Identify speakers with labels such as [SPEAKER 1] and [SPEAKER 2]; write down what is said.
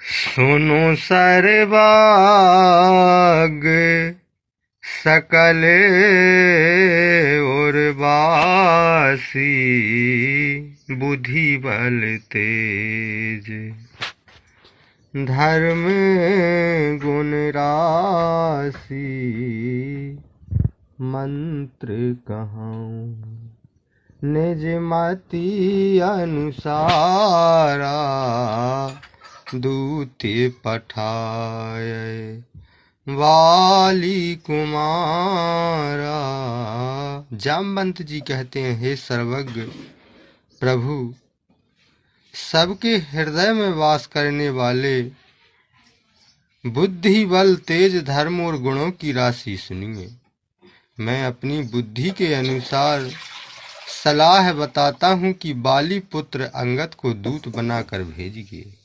[SPEAKER 1] सुनो सर्वाग सकल उर्वासी, बुद्धि बल तेज धर्म गुण राशि, मंत्र कहूँ निज मति अनुसारा, दूत पठाए वाली कुमारा। जामवंत जी कहते हैं, हे सर्वज्ञ प्रभु, सबके हृदय में वास करने वाले, बुद्धि बल तेज धर्म और गुणों की राशि सुनिए। मैं अपनी बुद्धि के अनुसार सलाह बताता हूँ कि बाली पुत्र अंगद को दूत बनाकर भेजिए।